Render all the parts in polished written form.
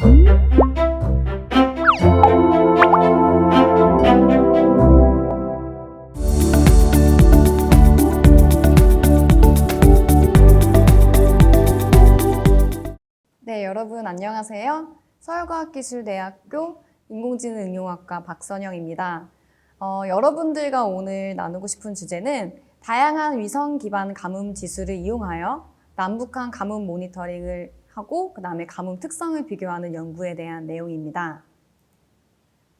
네, 여러분 안녕하세요. 서울과학기술대학교 인공지능응용학과 박선영입니다. 여러분들과 오늘 나누고 싶은 주제는 다양한 위성 기반 가뭄 지수를 이용하여 남북한 가뭄 모니터링을 하고 그다음에 가뭄 특성을 비교하는 연구에 대한 내용입니다.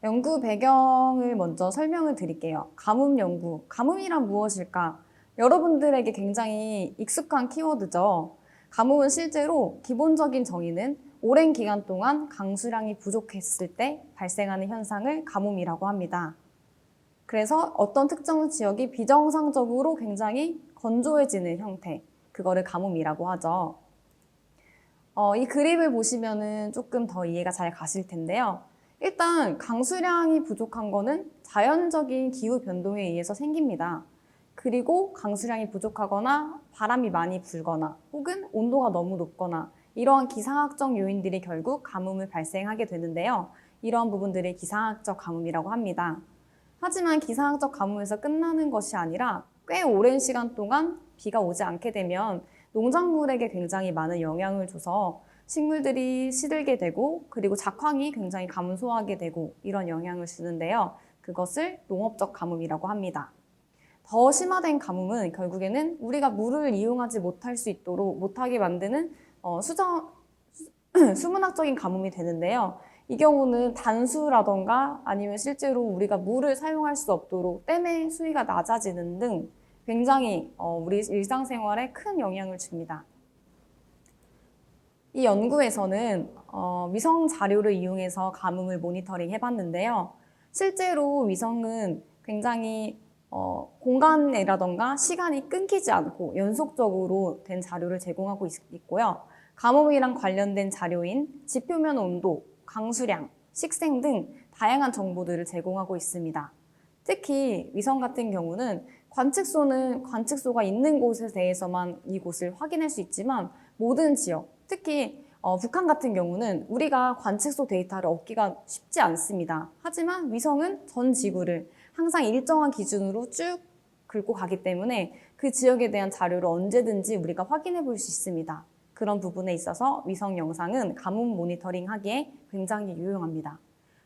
연구 배경을 먼저 설명을 드릴게요. 가뭄 연구, 가뭄이란 무엇일까? 여러분들에게 굉장히 익숙한 키워드죠. 가뭄은 실제로 기본적인 정의는 오랜 기간 동안 강수량이 부족했을 때 발생하는 현상을 가뭄이라고 합니다. 그래서 어떤 특정 지역이 비정상적으로 굉장히 건조해지는 형태, 그거를 가뭄이라고 하죠. 이 그림을 보시면은 조금 더 이해가 잘 가실 텐데요. 일단 강수량이 부족한 거는 자연적인 기후 변동에 의해서 생깁니다. 그리고 강수량이 부족하거나 바람이 많이 불거나 혹은 온도가 너무 높거나 이러한 기상학적 요인들이 결국 가뭄을 발생하게 되는데요. 이러한 부분들을 기상학적 가뭄이라고 합니다. 하지만 기상학적 가뭄에서 끝나는 것이 아니라 꽤 오랜 시간 동안 비가 오지 않게 되면 농작물에게 굉장히 많은 영향을 줘서 식물들이 시들게 되고 그리고 작황이 굉장히 감소하게 되고 이런 영향을 주는데요. 그것을 농업적 가뭄이라고 합니다. 더 심화된 가뭄은 결국에는 우리가 물을 이용하지 못하게 만드는 수문학적인 가뭄이 되는데요. 이 경우는 단수라던가 아니면 실제로 우리가 물을 사용할 수 없도록 댐의 수위가 낮아지는 등 굉장히 우리 일상생활에 큰 영향을 줍니다. 이 연구에서는 위성 자료를 이용해서 가뭄을 모니터링 해봤는데요. 실제로 위성은 굉장히 공간이라던가 시간이 끊기지 않고 연속적으로 된 자료를 제공하고 있고요. 가뭄이랑 관련된 자료인 지표면 온도, 강수량, 식생 등 다양한 정보들을 제공하고 있습니다. 특히 위성 같은 경우는 관측소는 관측소가 있는 곳에 대해서만 이곳을 확인할 수 있지만 모든 지역, 특히 북한 같은 경우는 우리가 관측소 데이터를 얻기가 쉽지 않습니다. 하지만 위성은 전 지구를 항상 일정한 기준으로 쭉 긁고 가기 때문에 그 지역에 대한 자료를 언제든지 우리가 확인해 볼 수 있습니다. 그런 부분에 있어서 위성 영상은 가뭄 모니터링 하기에 굉장히 유용합니다.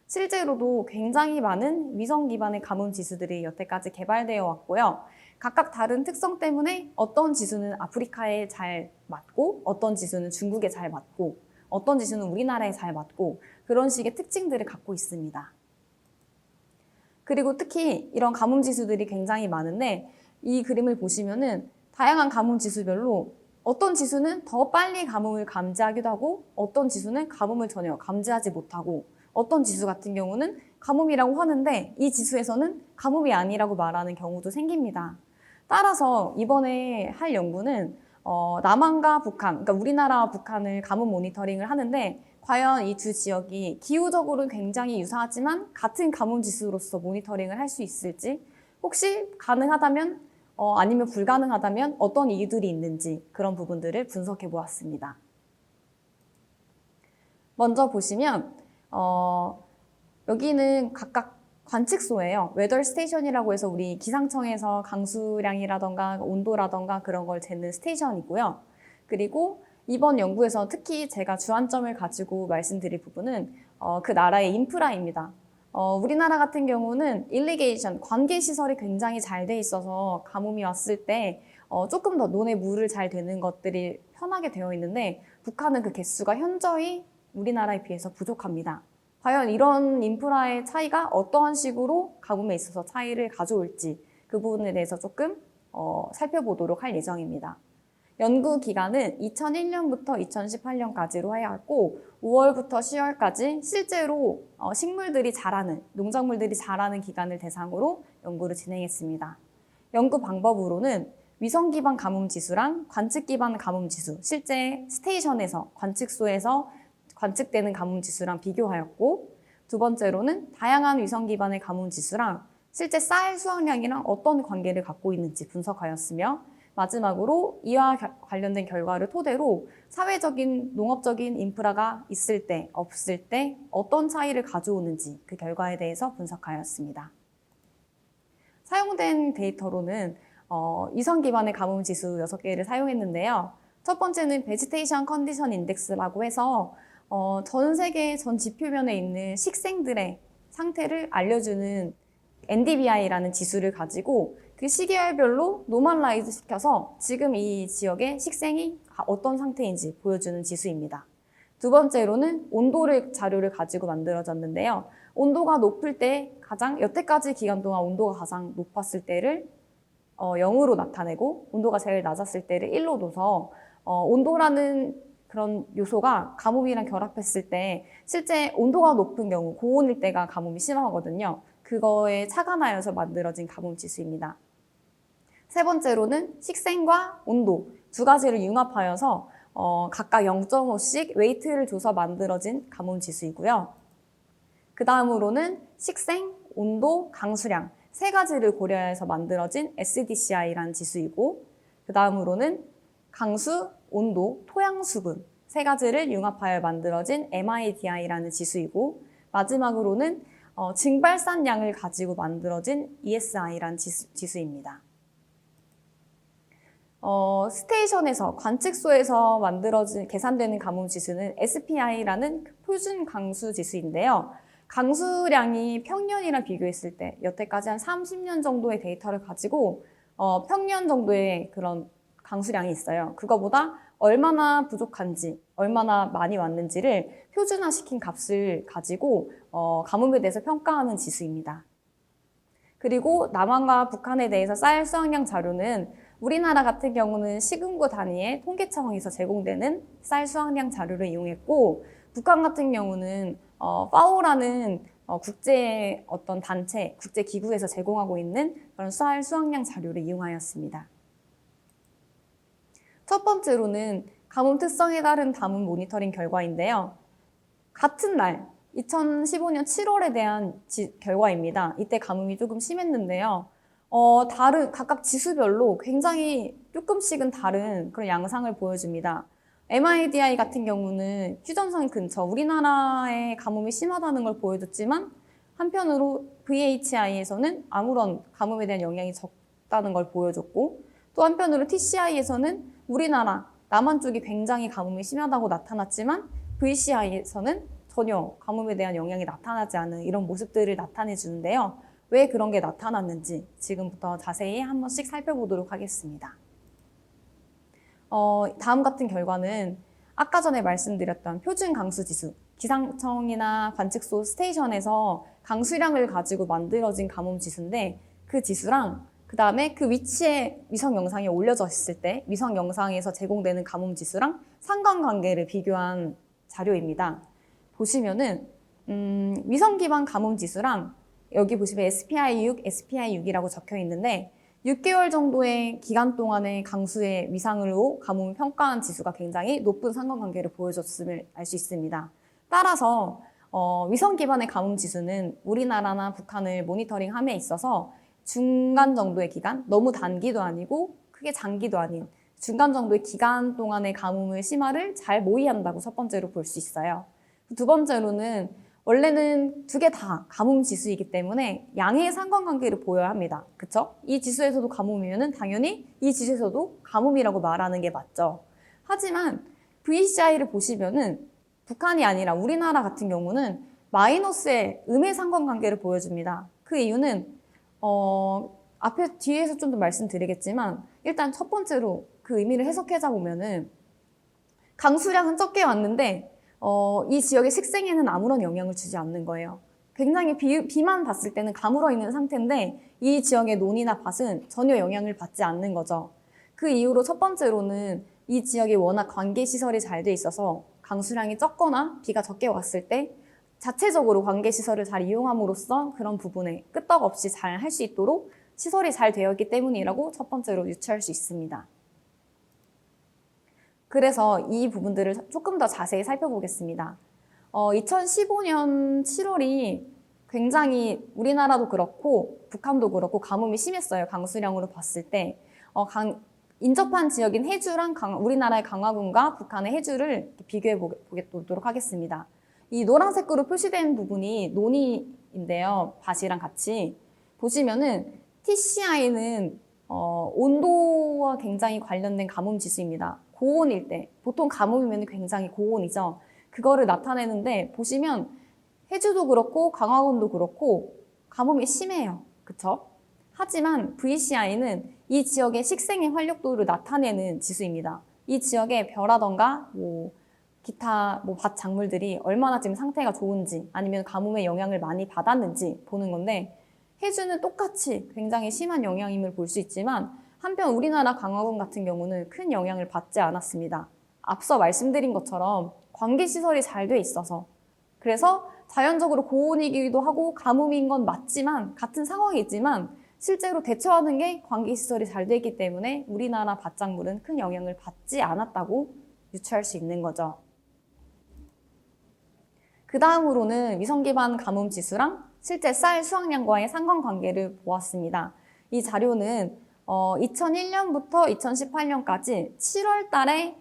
실제로도 굉장히 많은 위성 기반의 가뭄 지수들이 여태까지 개발되어 왔고요. 각각 다른 특성 때문에 어떤 지수는 아프리카에 잘 맞고 어떤 지수는 중국에 잘 맞고 어떤 지수는 우리나라에 잘 맞고 그런 식의 특징들을 갖고 있습니다. 그리고 특히 이런 가뭄 지수들이 굉장히 많은데 이 그림을 보시면은 다양한 가뭄 지수별로 어떤 지수는 더 빨리 가뭄을 감지하기도 하고 어떤 지수는 가뭄을 전혀 감지하지 못하고 어떤 지수 같은 경우는 가뭄이라고 하는데 이 지수에서는 가뭄이 아니라고 말하는 경우도 생깁니다. 따라서 이번에 할 연구는 남한과 북한, 그러니까 우리나라와 북한을 가뭄 모니터링을 하는데 과연 이 두 지역이 기후적으로 굉장히 유사하지만 같은 가뭄 지수로서 모니터링을 할 수 있을지 혹시 가능하다면 아니면 불가능하다면 어떤 이유들이 있는지 그런 부분들을 분석해 보았습니다. 먼저 보시면 여기는 각각 관측소예요. 웨더 스테이션이라고 해서 우리 기상청에서 강수량이라던가 온도라던가 그런 걸 재는 스테이션이고요. 그리고 이번 연구에서 특히 제가 주안점을 가지고 말씀드릴 부분은 그 나라의 인프라입니다. 우리나라 같은 경우는 일리게이션, 관계시설이 굉장히 잘 돼 있어서 가뭄이 왔을 때 조금 더 논에 물을 잘 되는 것들이 편하게 되어 있는데 북한은 그 개수가 현저히 우리나라에 비해서 부족합니다. 과연 이런 인프라의 차이가 어떠한 식으로 가뭄에 있어서 차이를 가져올지 그 부분에 대해서 조금 살펴보도록 할 예정입니다. 연구 기간은 2001년부터 2018년까지로 하였고 5월부터 10월까지 실제로 식물들이 자라는, 농작물들이 자라는 기간을 대상으로 연구를 진행했습니다. 연구 방법으로는 위성 기반 가뭄 지수랑 관측 기반 가뭄 지수, 실제 스테이션에서 관측소에서 관측되는 가뭄 지수랑 비교하였고 두 번째로는 다양한 위성 기반의 가뭄 지수랑 실제 쌀 수확량이랑 어떤 관계를 갖고 있는지 분석하였으며 마지막으로 이와 관련된 결과를 토대로 사회적인, 농업적인 인프라가 있을 때, 없을 때 어떤 차이를 가져오는지 그 결과에 대해서 분석하였습니다. 사용된 데이터로는 위성 기반의 가뭄 지수 6개를 사용했는데요. 첫 번째는 베지테이션 컨디션 인덱스라고 해서 전 세계 전 지표면에 있는 식생들의 상태를 알려주는 NDVI라는 지수를 가지고 그 시계열별로 노멀라이즈 시켜서 지금 이 지역의 식생이 어떤 상태인지 보여주는 지수입니다. 두 번째로는 온도를 자료를 가지고 만들어졌는데요. 온도가 높을 때 여태까지 기간 동안 온도가 가장 높았을 때를 0으로 나타내고 온도가 제일 낮았을 때를 1로 둬서 온도라는 그런 요소가 가뭄이랑 결합했을 때 실제 온도가 높은 경우 고온일 때가 가뭄이 심하거든요. 그거에 착안하여서 만들어진 가뭄 지수입니다. 세 번째로는 식생과 온도 두 가지를 융합하여서 각각 0.5씩 웨이트를 줘서 만들어진 가뭄 지수이고요. 그 다음으로는 식생, 온도, 강수량 세 가지를 고려해서 만들어진 SDCI라는 지수이고 그 다음으로는 강수, 온도, 토양 수분 세 가지를 융합하여 만들어진 MIDI라는 지수이고 마지막으로는 증발산량을 가지고 만들어진 ESI라는 지수입니다. 스테이션에서 관측소에서 계산되는 가뭄 지수는 SPI라는 표준 강수 지수인데요. 강수량이 평년이랑 비교했을 때 여태까지 한 30년 정도의 데이터를 가지고 평년 정도의 그런 강수량이 있어요. 그거보다 얼마나 부족한지, 얼마나 많이 왔는지를 표준화시킨 값을 가지고 가뭄에 대해서 평가하는 지수입니다. 그리고 남한과 북한에 대해서 쌀 수확량 자료는 우리나라 같은 경우는 시군구 단위의 통계청에서 제공되는 쌀 수확량 자료를 이용했고 북한 같은 경우는 FAO라는 국제 어떤 단체, 국제 기구에서 제공하고 있는 그런 쌀 수확량 자료를 이용하였습니다. 첫 번째로는 가뭄 특성에 따른 가뭄 모니터링 결과인데요. 같은 날 2015년 7월에 대한 결과입니다. 이때 가뭄이 조금 심했는데요. 각각 지수별로 굉장히 조금씩은 다른 그런 양상을 보여줍니다. MIDI 같은 경우는 휴전선 근처 우리나라의 가뭄이 심하다는 걸 보여줬지만 한편으로 VHI에서는 아무런 가뭄에 대한 영향이 적다는 걸 보여줬고 또 한편으로 TCI에서는 우리나라 남한 쪽이 굉장히 가뭄이 심하다고 나타났지만 VCI에서는 전혀 가뭄에 대한 영향이 나타나지 않은 이런 모습들을 나타내 주는데요. 왜 그런 게 나타났는지 지금부터 자세히 한 번씩 살펴보도록 하겠습니다. 다음 같은 결과는 아까 전에 말씀드렸던 표준 강수 지수, 기상청이나 관측소 스테이션에서 강수량을 가지고 만들어진 가뭄 지수인데 그 지수랑 그 다음에 그 위치에 위성 영상이 올려져 있을 때 위성 영상에서 제공되는 가뭄 지수랑 상관관계를 비교한 자료입니다. 보시면은 위성 기반 가뭄 지수랑 여기 보시면 SPI6, SPI6이라고 적혀 있는데 6개월 정도의 기간 동안의 강수의 위상으로 가뭄을 평가한 지수가 굉장히 높은 상관관계를 보여줬음을 알 수 있습니다. 따라서 위성 기반의 가뭄 지수는 우리나라나 북한을 모니터링함에 있어서 중간 정도의 기간, 너무 단기도 아니고 크게 장기도 아닌 중간 정도의 기간 동안의 가뭄의 심화를 잘 모의한다고 첫 번째로 볼 수 있어요. 두 번째로는 원래는 두 개 다 가뭄 지수이기 때문에 양의 상관관계를 보여야 합니다. 그쵸? 이 지수에서도 가뭄이면은 당연히 이 지수에서도 가뭄이라고 말하는 게 맞죠. 하지만 VCI를 보시면은 북한이 아니라 우리나라 같은 경우는 마이너스의 음의 상관관계를 보여줍니다. 그 이유는 뒤에서 좀 더 말씀드리겠지만 일단 첫 번째로 그 의미를 해석해자 보면은 강수량은 적게 왔는데 이 지역의 식생에는 아무런 영향을 주지 않는 거예요. 굉장히 비만 봤을 때는 가물어 있는 상태인데 이 지역의 논이나 밭은 전혀 영향을 받지 않는 거죠. 그 이후로 첫 번째로는 이 지역이 워낙 관계시설이 잘 돼 있어서 강수량이 적거나 비가 적게 왔을 때 자체적으로 관계시설을 잘 이용함으로써 그런 부분에 끄떡없이 잘 할 수 있도록 시설이 잘 되어 있기 때문이라고 첫 번째로 유추할 수 있습니다. 그래서 이 부분들을 조금 더 자세히 살펴보겠습니다. 2015년 7월이 굉장히 우리나라도 그렇고 북한도 그렇고 가뭄이 심했어요. 강수량으로 봤을 때. 인접한 지역인 해주랑 우리나라의 강화군과 북한의 해주를 비교해 보도록 하겠습니다. 이 노란색으로 표시된 부분이 논이인데요. 밭이랑 같이. 보시면은 TCI는 온도와 굉장히 관련된 가뭄 지수입니다. 고온일 때, 보통 가뭄이면 굉장히 고온이죠. 그거를 나타내는데 보시면 해주도 그렇고 강화군도 그렇고 가뭄이 심해요. 그쵸? 하지만 VCI는 이 지역의 식생의 활력도를 나타내는 지수입니다. 이 지역의 벼라던가 기타 밭 작물들이 얼마나 지금 상태가 좋은지 아니면 가뭄의 영향을 많이 받았는지 보는 건데 해주는 똑같이 굉장히 심한 영향임을 볼 수 있지만 한편 우리나라 강화군 같은 경우는 큰 영향을 받지 않았습니다. 앞서 말씀드린 것처럼 관계시설이 잘 돼 있어서 그래서 자연적으로 고온이기도 하고 가뭄인 건 맞지만 같은 상황이지만 실제로 대처하는 게 관계시설이 잘 돼 있기 때문에 우리나라 밭작물은 큰 영향을 받지 않았다고 유추할 수 있는 거죠. 그 다음으로는 위성기반 가뭄 지수랑 실제 쌀 수확량과의 상관관계를 보았습니다. 이 자료는 2001년부터 2018년까지 7월 달에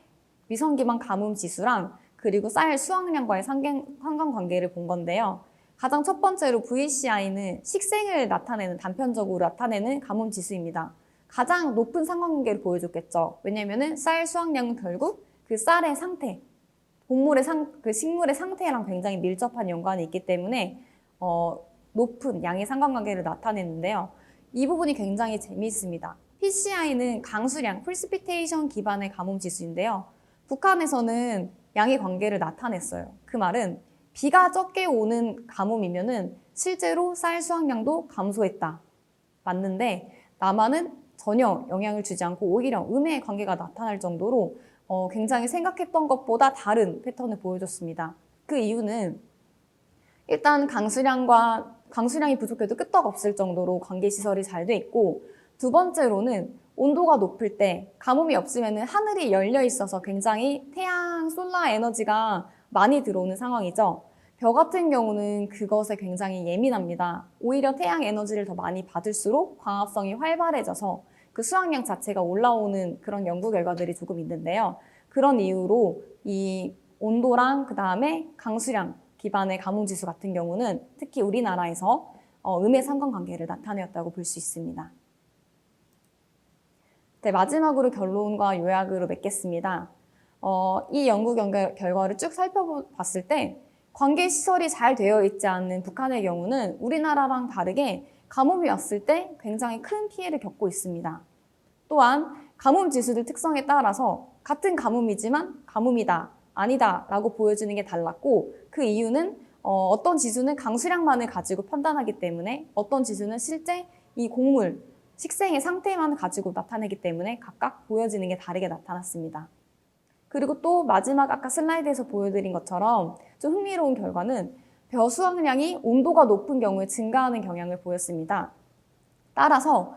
위성기반 가뭄 지수랑 그리고 쌀 수확량과의 상관관계를 본 건데요. 가장 첫 번째로 VCI는 식생을 나타내는, 단편적으로 나타내는 가뭄 지수입니다. 가장 높은 상관관계를 보여줬겠죠. 왜냐면은 쌀 수확량은 결국 그 쌀의 상태, 그 식물의 상태랑 굉장히 밀접한 연관이 있기 때문에 높은 양의 상관관계를 나타내는데요. 이 부분이 굉장히 재미있습니다. PCI는 강수량, 프리시피테이션 기반의 가뭄 지수인데요. 북한에서는 양의 관계를 나타냈어요. 그 말은 비가 적게 오는 가뭄이면은 실제로 쌀 수확량도 감소했다. 맞는데 남한은 전혀 영향을 주지 않고 오히려 음의 관계가 나타날 정도로 굉장히 생각했던 것보다 다른 패턴을 보여줬습니다. 그 이유는 일단 강수량이 부족해도 끄떡없을 정도로 관계시설이 잘 돼 있고 두 번째로는 온도가 높을 때 가뭄이 없으면 하늘이 열려 있어서 굉장히 태양, 솔라 에너지가 많이 들어오는 상황이죠. 벼 같은 경우는 그것에 굉장히 예민합니다. 오히려 태양 에너지를 더 많이 받을수록 광합성이 활발해져서 그 수확량 자체가 올라오는 그런 연구 결과들이 조금 있는데요. 그런 이유로 이 온도랑 그 다음에 강수량 기반의 가뭄 지수 같은 경우는 특히 우리나라에서 음의 상관관계를 나타내었다고 볼 수 있습니다. 네, 마지막으로 결론과 요약으로 맺겠습니다. 이 연구 결과를 쭉 살펴봤을 때 관계시설이 잘 되어 있지 않는 북한의 경우는 우리나라랑 다르게 가뭄이 왔을 때 굉장히 큰 피해를 겪고 있습니다. 또한 가뭄 지수들 특성에 따라서 같은 가뭄이지만 가뭄이다, 아니다 라고 보여지는 게 달랐고 그 이유는 어떤 지수는 강수량만을 가지고 판단하기 때문에 어떤 지수는 실제 이 곡물, 식생의 상태만 가지고 나타내기 때문에 각각 보여지는 게 다르게 나타났습니다. 그리고 또 마지막 아까 슬라이드에서 보여드린 것처럼 좀 흥미로운 결과는 벼 수확량이 온도가 높은 경우에 증가하는 경향을 보였습니다. 따라서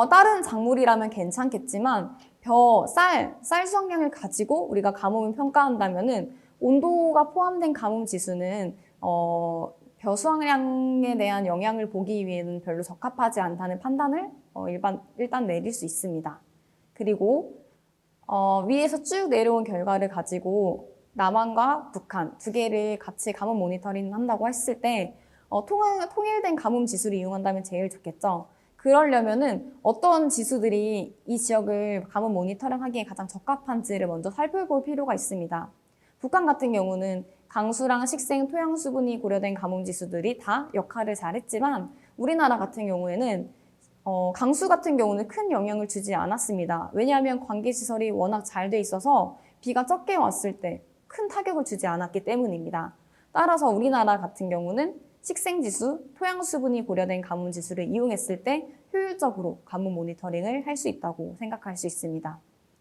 다른 작물이라면 괜찮겠지만 쌀 수확량을 가지고 우리가 가뭄을 평가한다면은 온도가 포함된 가뭄 지수는 벼 수확량에 대한 영향을 보기 위해는 별로 적합하지 않다는 판단을 일단 내릴 수 있습니다. 그리고 위에서 쭉 내려온 결과를 가지고 남한과 북한 두 개를 같이 가뭄 모니터링 한다고 했을 때 통일된 가뭄 지수를 이용한다면 제일 좋겠죠. 그러려면은 어떤 지수들이 이 지역을 가뭄 모니터링 하기에 가장 적합한지를 먼저 살펴볼 필요가 있습니다. 북한 같은 경우는 강수랑 식생, 토양 수분이 고려된 가뭄 지수들이 다 역할을 잘했지만 우리나라 같은 경우에는 강수 같은 경우는 큰 영향을 주지 않았습니다. 왜냐하면 관계시설이 워낙 잘 돼 있어서 비가 적게 왔을 때 큰 타격을 주지 않았기 때문입니다. 따라서 우리나라 같은 경우는 식생지수, 토양 수분이 고려된 가뭄 지수를 이용했을 때 효율적으로 가뭄 모니터링을 할 수 있다고 생각할 수 있습니다.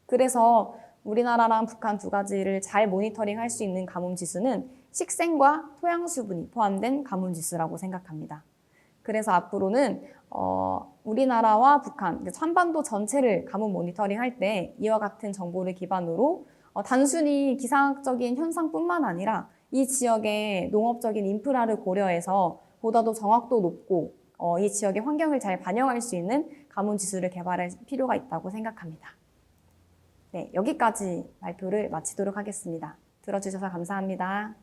그래서 우리나라랑 북한 두 가지를 잘 모니터링 할 수 있는 가뭄 지수는 식생과 토양 수분이 포함된 가뭄 지수라고 생각합니다. 그래서 앞으로는 우리나라와 북한, 한반도 전체를 가뭄 모니터링 할 때 이와 같은 정보를 기반으로 단순히 기상학적인 현상뿐만 아니라 이 지역의 농업적인 인프라를 고려해서 보다 더 정확도 높고 이 지역의 환경을 잘 반영할 수 있는 가뭄 지수를 개발할 필요가 있다고 생각합니다. 네, 여기까지 발표를 마치도록 하겠습니다. 들어주셔서 감사합니다.